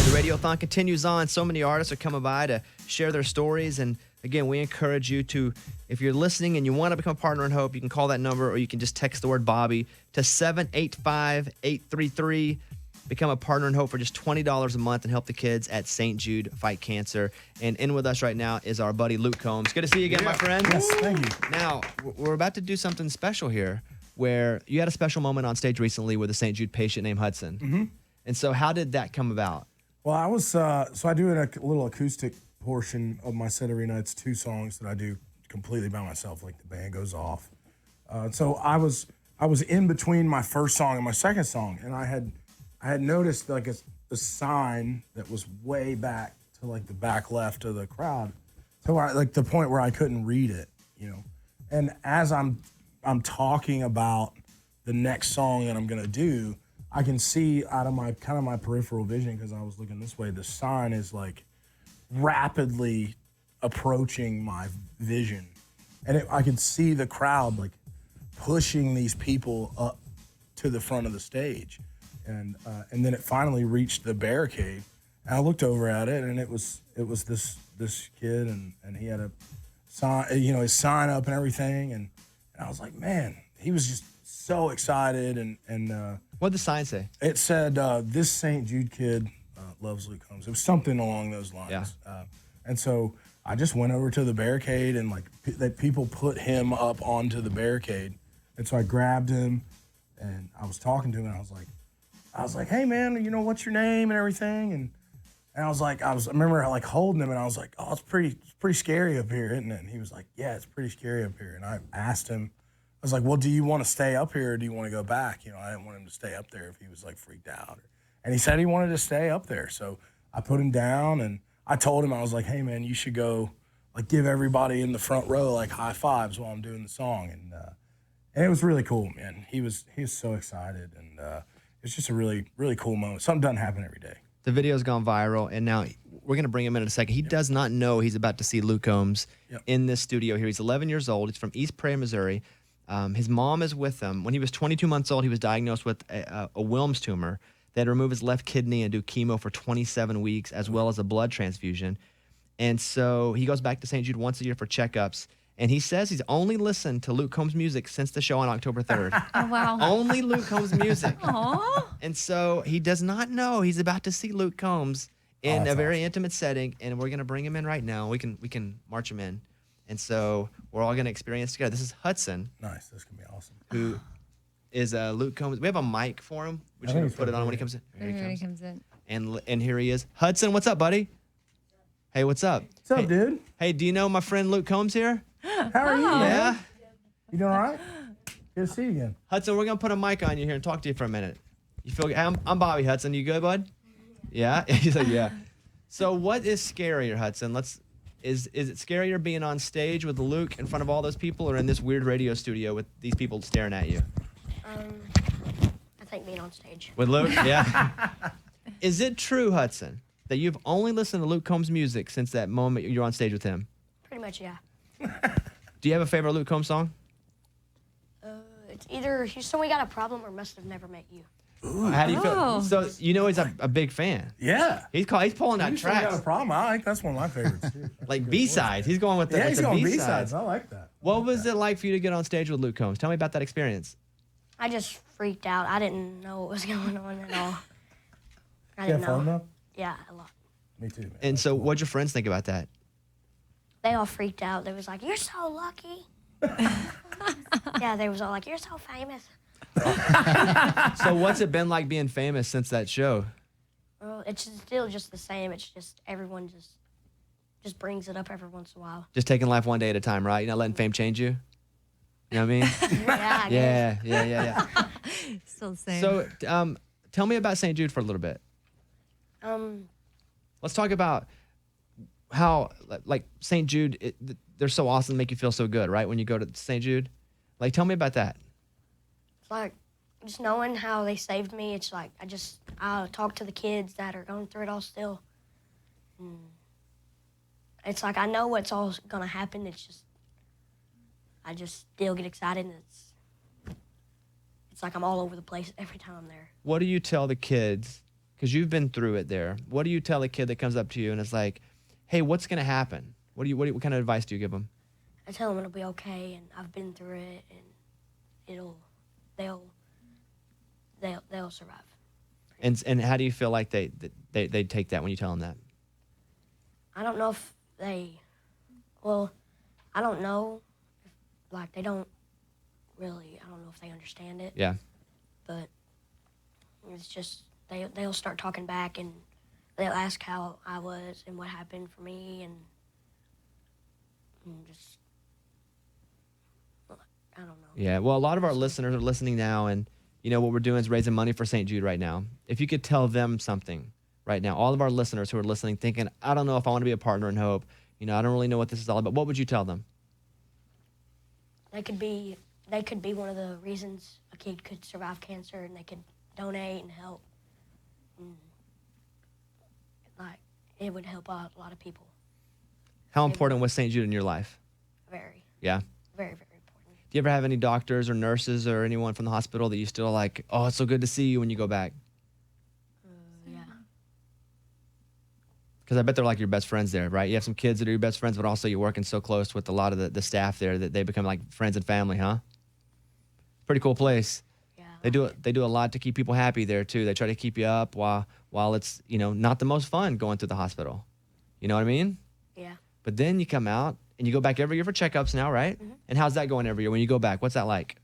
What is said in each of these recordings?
The Radiothon continues on. So many artists are coming by to share their stories. And again, we encourage you to, if you're listening and you want to become a partner in hope, you can call that number or you can just text the word Bobby to 785-833. Become a partner in hope for just $20 a month and help the kids at St. Jude fight cancer. And in with us right now is our buddy Luke Combs. Good to see you again, my friend. Yes, thank you. Now, we're about to do something special here where you had a special moment on stage recently with a St. Jude patient named Hudson. Mm-hmm. And so how did that come about? Well, I was, so I do a little acoustic portion of my set every night. It's 2 songs that I do completely by myself, like the band goes off. So I was in between my first song and my second song, and I had noticed like a sign that was way back to like the back left of the crowd, so like the point where I couldn't read it, you know. And as I'm talking about the next song that I'm gonna do, I can see out of my peripheral vision, because I was looking this way, the sign is like rapidly approaching my vision, and I could see the crowd like pushing these people up to the front of the stage, and then it finally reached the barricade, and I looked over at it, and it was this kid, and he had a sign, you know, his sign up and everything, and I was like, man, he was just so excited, and what did the sign say? it said, this St. Jude kid loves Luke Combs. It was something along those lines. Yeah. And so I just went over to the barricade, and like that people put him up onto the barricade. And so I grabbed him, and I was talking to him, and I was like, hey man, you know, what's your name and everything? And I remember like holding him, and I was like, oh, it's pretty scary up here, isn't it? And he was like, yeah, it's pretty scary up here. And I asked him, I was like, well, do you want to stay up here or do you want to go back? You know, I didn't want him to stay up there if he was like freaked out. And he said he wanted to stay up there. So I put him down, and I told him, I was like, hey man, you should go like give everybody in the front row like high fives while I'm doing the song. And it was really cool, man. He was so excited, and it's just a really, really cool moment. Something doesn't happen every day. The video's gone viral, and now we're going to bring him in a second. He does not know he's about to see Luke Combs in this studio here. He's 11 years old. He's from East Prairie, Missouri. His mom is with him. When he was 22 months old, he was diagnosed with a Wilms tumor. They had to remove his left kidney and do chemo for 27 weeks, as well as a blood transfusion. And so he goes back to St. Jude once a year for checkups. And he says he's only listened to Luke Combs' music since the show on October 3rd. Oh, wow. Only Luke Combs' music. Aww. And so he does not know he's about to see Luke Combs in a very intimate setting. And we're going to bring him in right now. We can march him in. And so we're all going to experience together. This is Hudson. Nice. This can be awesome. Who is Luke Combs. We have a mic for him. We're just going to put it on when he comes in. Here he comes in. And here he is. Hudson, what's up, buddy? Hey, what's up? What's up, dude? Hey, do you know my friend Luke Combs here? How are you, man? Yeah. You doing all right? Good to see you again. Hudson, we're going to put a mic on you here and talk to you for a minute. You feel good? I'm Bobby, Hudson. You good, bud? Yeah? He's like, yeah. So what is scarier, Hudson? Is it scarier being on stage with Luke in front of all those people, or in this weird radio studio with these people staring at you? I think being on stage. With Luke? Yeah. Is it true, Hudson, that you've only listened to Luke Combs' music since that moment you're on stage with him? Pretty much, yeah. Do you have a favorite Luke Combs song? It's either Houston, We Got a Problem, or Must Have Never Met You. Ooh. How do you feel? So you know he's a big fan. Yeah. He's pulling out You tracks. got a problem. I like that's one of my favorites too. Like B-sides. He's going with the, Yeah, with he's the going B-sides. B-sides. I like that. What was it like for you to get on stage with Luke Combs? Tell me about that experience. I just freaked out. I didn't know what was going on at all. I You didn't have fun know. though? Yeah, a lot. Me too, man. And so what'd your friends think about that? They all freaked out. They was like, "You're so lucky." Yeah, they was all like, "You're so famous." So what's it been like being famous since that show? Well, it's still just the same. It's just everyone just brings it up every once in a while. Just taking life one day at a time, right? You're not letting fame change you? You know what I mean? Yeah, I guess. Yeah. Still the same. So tell me about St. Jude for a little bit. Let's talk about how, like, St. Jude, they're so awesome, make you feel so good, right? When you go to St. Jude. Like, tell me about that. It's like just knowing how they saved me. It's like I talk to the kids that are going through it all still. It's like I know what's all gonna happen. It's just I just still get excited, and it's like I'm all over the place every time I'm there. What do you tell the kids because you've been through it there. What do you tell a kid that comes up to you and is like, hey, what's going to happen? What kind of advice do you give them? I tell them it'll be okay, and I've been through it, and they'll survive. And how do you feel like they take that when you tell them that? I don't know if I don't know if, like, they don't really, I don't know if they understand it. Yeah. But it's just, they'll start talking back, and they'll ask how I was and what happened for me, and just, I don't know. Yeah, well, a lot of our listeners are listening now, and you know what we're doing is raising money for St. Jude right now. If you could tell them something right now, all of our listeners who are listening thinking, I don't know if I want to be a partner in hope, you know, I don't really know what this is all about, what would you tell them? They could be one of the reasons a kid could survive cancer, and they could donate and help. And, like, it would help out a lot of people. How important was St. Jude in your life? Very. Yeah? Very, very important. Do you ever have any doctors or nurses or anyone from the hospital that you still like, oh, it's so good to see you when you go back? Yeah. Because I bet they're like your best friends there, right? You have some kids that are your best friends, but also you're working so close with a lot of the staff there that they become like friends and family, huh? Pretty cool place. Yeah. They do a lot to keep people happy there too. They try to keep you up while it's, you know, not the most fun going through the hospital. You know what I mean? Yeah. But then you come out and you go back every year for checkups now, right? Mm-hmm. And how's that going every year when you go back? What's that like?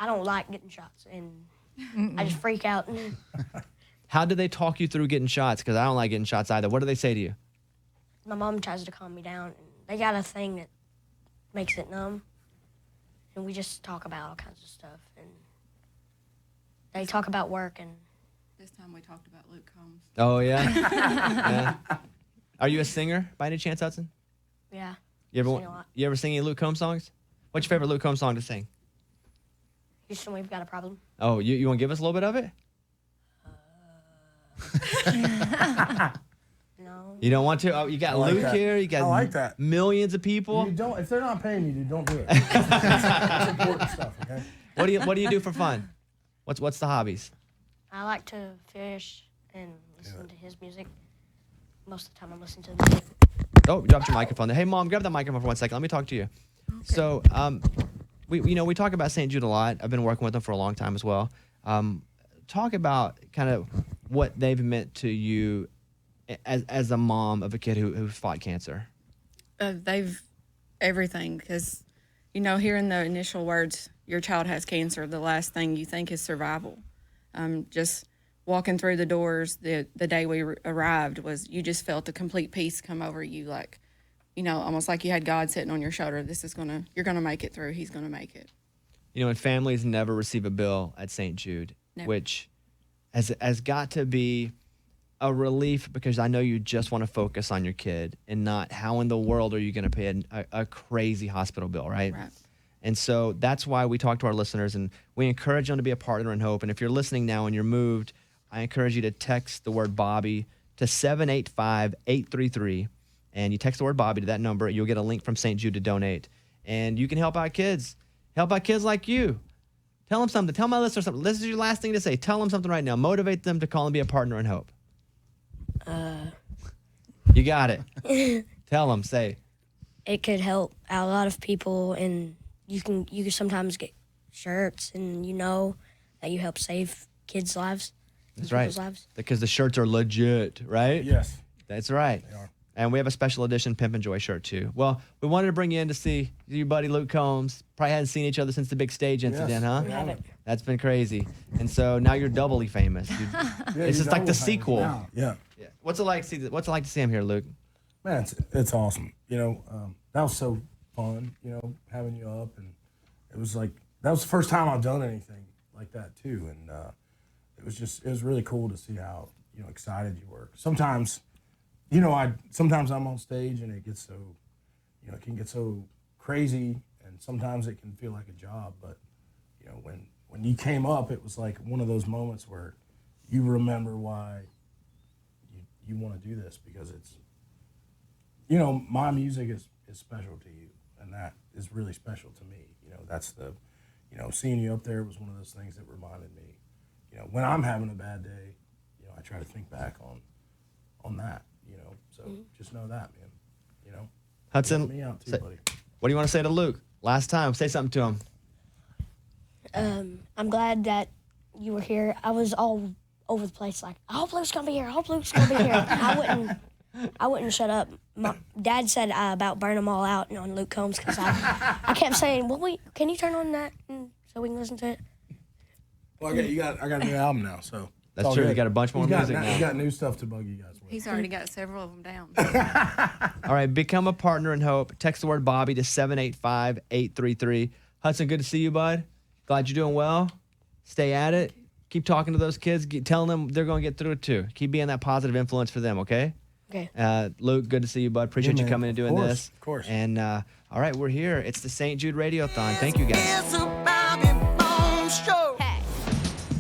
I don't like getting shots, and I just freak out. How do they talk you through getting shots? Because I don't like getting shots either. What do they say to you? My mom tries to calm me down, and they got a thing that makes it numb, and we just talk about all kinds of stuff, and they talk about work, and This time we talked about Luke Combs. Oh, yeah? Yeah. Are you a singer by any chance, Hudson? yeah. You Sing a lot. ever sing any Luke Combs songs? What's your favorite Luke Combs song to sing? Houston, we've got a problem. Oh, you want to give us a little bit of it? No. You don't want to? Oh, you got like Luke that. here. You got I like that. millions of people. You don't. If they're not paying you, don't do it. That's important stuff. Okay. What do you do for fun? What's the hobbies? I like to fish and listen to his music. Most of the time I'm listening to the music. Oh, you dropped your microphone there. Hey, Mom, grab that microphone for 1 second. Let me talk to you. Okay. So, we talk about St. Jude a lot. I've been working with them for a long time as well. Talk about kind of what they've meant to you as a mom of a kid who fought cancer. They've everything, because, hearing the initial words, your child has cancer, the last thing you think is survival. Just walking through the doors the day we arrived was, you just felt a complete peace come over you, like, almost like you had God sitting on your shoulder. You're gonna make it through. He's gonna make it. And families never receive a bill at St. Jude, Never. which has got to be a relief, because I know you just want to focus on your kid and not how in the world are you going to pay a crazy hospital bill, right? Right. And so that's why we talk to our listeners, and we encourage them to be a partner in hope. And if you're listening now and you're moved, I encourage you to text the word Bobby to 785-833. And you text the word Bobby to that number. You'll get a link from St. Jude to donate. And you can help out kids. Help out kids like you. Tell them something. Tell my listeners something. This is your last thing to say. Tell them something right now. Motivate them to call and be a partner in hope. You got it. Tell them. Say. It could help out a lot of people, and you can sometimes get shirts, and that you help save kids' lives. That's right. People's lives. Because the shirts are legit, right? Yes. That's right. They are. And we have a special edition Pimp and Joy shirt too. Well, we wanted to bring you in to see your buddy Luke Combs. Probably hadn't seen each other since the big stage incident, Yes. huh? We haven't. That's been crazy. And so now you're doubly famous. It's just like the sequel. Yeah. Yeah. What's it like to see him here, Luke? Man, it's awesome. That was so fun. Having you up, and it was like that was the first time I've done anything like that too, and it was really cool to see how excited you were. Sometimes, sometimes I'm on stage and it gets so, it can get so crazy, and sometimes it can feel like a job. But when you came up, it was like one of those moments where you remember why you want to do this, because it's. My music is special to you, and that is really special to me. That's the, seeing you up there was one of those things that reminded me, when I'm having a bad day, I try to think back on that, you know. So just know that, man. You know. Hudson, me out too, buddy. what do you want to say to Luke? Last time, say something to him. I'm glad that you were here. I was all over the place, like, I hope Luke's gonna be here. I hope Luke's gonna be here. I wouldn't shut up. My dad said about burn them all out on Luke Combs because I kept saying, well, can you turn on that so we can listen to it? Well, I got a new album now, so That's all true. good. You got a bunch more music now. He's got new stuff to bug you guys with. He's already got several of them down. All right, become a partner in hope. Text the word Bobby to 785-833. Hudson, good to see you, bud. Glad you're doing well. Stay at it. Keep talking to those kids. Telling them they're going to get through it too. Keep being that positive influence for them, okay? Okay. Luke, good to see you, bud. Appreciate you man. coming and doing this. Of course. And all right, we're here. It's the St. Jude Radiothon. Thank you, guys.